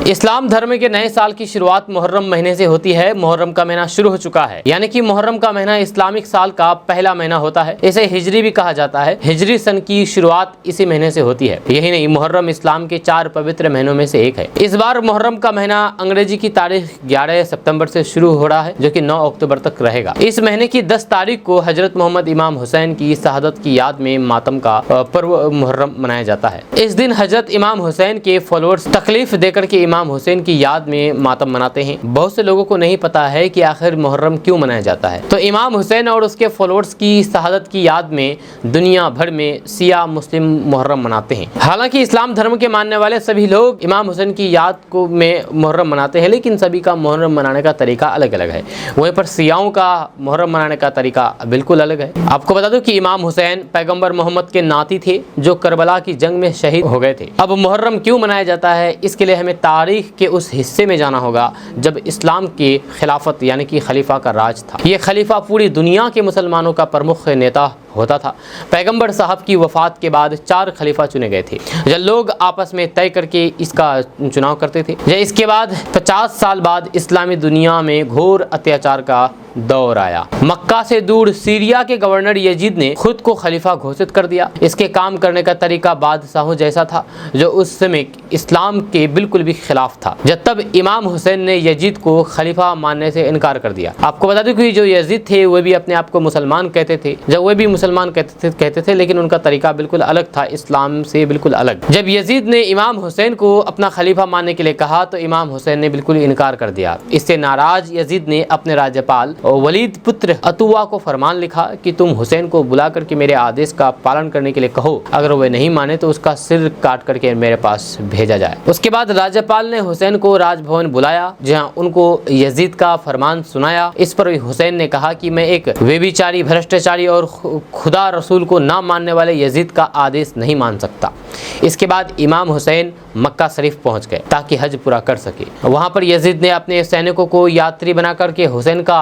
इस्लाम धर्म के नए साल की शुरुआत मुहर्रम महीने से होती है। मुहर्रम का महीना शुरू हो चुका है, यानी कि मुहर्रम का महीना इस्लामिक साल का पहला महीना होता है। इसे हिजरी भी कहा जाता है। हिजरी सन की शुरुआत इसी महीने से होती है। यही नहीं, मुहर्रम इस्लाम के 4 पवित्र महीनों में से एक है। इस बार मुहर्रम का महीना अंग्रेजी की तारीख 11 सितंबर से शुरू हो रहा है, जो कि 9 अक्टूबर तक रहेगा। इस महीने की 10 तारीख को हजरत मोहम्मद इमाम हुसैन की शहादत की याद में मातम का पर्व मुहर्रम मनाया जाता है। इस दिन हजरत इमाम हुसैन के फॉलोअर्स तकलीफ देकर के इमाम हुसैन की याद में मातम मनाते हैं। बहुत से लोगों को नहीं पता है कि आखिर मुहर्रम क्यों मनाया जाता है। तो इमाम हुसैन और उसके फॉलोअर्स की शहादत की याद में दुनिया भर में शिया मुस्लिम मुहर्रम मनाते हैं। हालांकि इस्लाम धर्म के मानने वाले सभी लोग इमाम हुसैन की याद को में मुहर्रम मनाते हैं, लेकिन सभी का मुहर्रम मनाने का तरीका अलग अलग है। वहीं पर शियाओं का मुहर्रम मनाने का तरीका बिल्कुल अलग है। आपको बता दूं कि इमाम हुसैन पैगंबर मोहम्मद के नाती थे, जो करबला की जंग में शहीद हो गए थे। अब मुहर्रम क्यों मनाया जाता है, इसके लिए हमें तारीख के उस हिस्से में जाना होगा जब इस्लाम के खिलाफत यानी कि खलीफा का राज था। ये खलीफा पूरी दुनिया के मुसलमानों का प्रमुख नेता होता था। पैगंबर साहब की वफात के बाद 4 खलीफा चुने गए थे, जब लोग आपस में तय करके इसका चुनाव करते थे। इसके बाद 50 साल बाद इस्लामी दुनिया में घोर अत्याचार का दौर आया। मक्का से दूर सीरिया के गवर्नर यजीद ने खुद को खलीफा घोषित कर दिया। इसके काम करने का तरीका बादशाहों जैसा था, जो उस समय इस्लाम के बिल्कुल भी खिलाफ था। जब तब इमाम हुसैन ने यजीद को खलीफा मानने से इनकार कर दिया। आपको बता दूं कि जो यजीद थे वे भी अपने आप को मुसलमान कहते थे। जब वे भी मुसलमान कहते थे, लेकिन उनका तरीका बिल्कुल अलग था, इस्लाम से बिल्कुल अलग। जब यजीद ने इमाम हुसैन को अपना खलीफा मानने के लिए कहा तो इमाम हुसैन ने बिल्कुल इनकार कर दिया। इससे नाराज यजीद ने अपने राज्यपाल और वलीद पुत्र अतुवा को फरमान लिखा कि तुम हुसैन को बुला करके मेरे आदेश का पालन करने के लिए कहो। अगर वे नहीं माने तो उसका सिर काट करके मेरे पास भेजा जाए। उसके बाद राज्यपाल ने हुसैन को राजभवन बुलाया, जहां उनको यजीद का फरमान सुनाया। इस पर हुसैन ने कहा कि मैं एक व्यभिचारी, भ्रष्टाचारी और खुदा रसूल को ना मानने वाले यजीद का आदेश नहीं मान सकता। इसके बाद इमाम हुसैन मक्का शरीफ पहुंच गए ताकि हज पूरा कर सके। वहां पर यजीद ने अपने सैनिकों को यात्री बना करके हुसैन का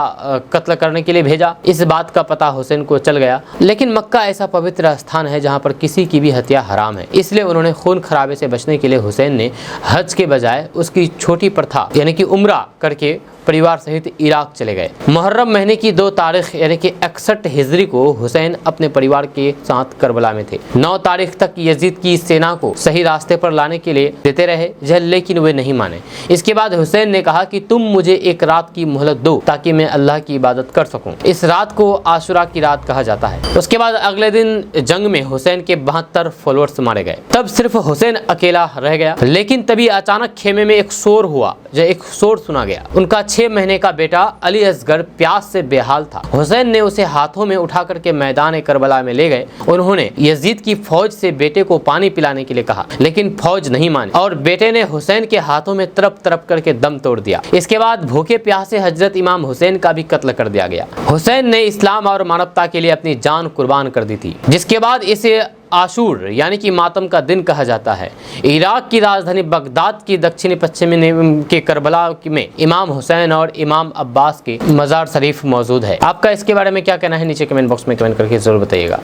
कत्ल करने के लिए भेजा। इस बात का पता हुसैन को चल गया, लेकिन मक्का ऐसा पवित्र स्थान है जहां पर किसी की भी हत्या हराम है। इसलिए उन्होंने खून खराबे से बचने के लिए हुसैन ने हज के बजाय उसकी छोटी प्रथा यानी कि उम्रा करके परिवार सहित इराक चले गए। मुहर्रम महीने की 2 तारीख यानी कि 61 हिजरी को हुसैन अपने परिवार के साथ करबला में थे। 9 तारीख तक यजीद की सेना को सही रास्ते पर लाने के लिए देते रहे, लेकिन वे नहीं माने। इसके बाद हुसैन ने कहा कि तुम मुझे एक रात की मोहलत दो ताकि मैं अल्लाह की इबादत कर सकूं। इस रात को आशुरा की रात कहा जाता है। उसके बाद अगले दिन जंग में हुसैन के 72 फॉलोअर्स मारे गए। तब सिर्फ हुसैन अकेला रह गया, लेकिन तभी अचानक खेमे में एक शोर हुआ। एक शोर सुना गया। उनका 6 महीने का बेटा अली असगर प्यास से बेहाल था। हुसैन ने उसे हाथों में उठा करके मैदान करबला में ले गए। उन्होंने यजीद की फौज से बेटे को पानी पिलाने के लिए कहा, लेकिन फौज नहीं मानी और बेटे ने हुसैन के हाथों में तरप तरप करके दम तोड़ दिया। इसके बाद भूखे प्यासे हजरत इमाम हुसैन का भी कत्ल कर दिया गया। हुसैन ने इस्लाम और मानवता के लिए अपनी जान कुर्बान कर दी थी, जिसके बाद इसे आशूर यानी कि मातम का दिन कहा जाता है। इराक की राजधानी बगदाद की दक्षिणी पश्चिमी के करबला में इमाम हुसैन और इमाम अब्बास के मज़ार शरीफ मौजूद है। आपका इसके बारे में क्या कहना है, नीचे कमेंट बॉक्स में कमेंट करके जरूर बताइएगा।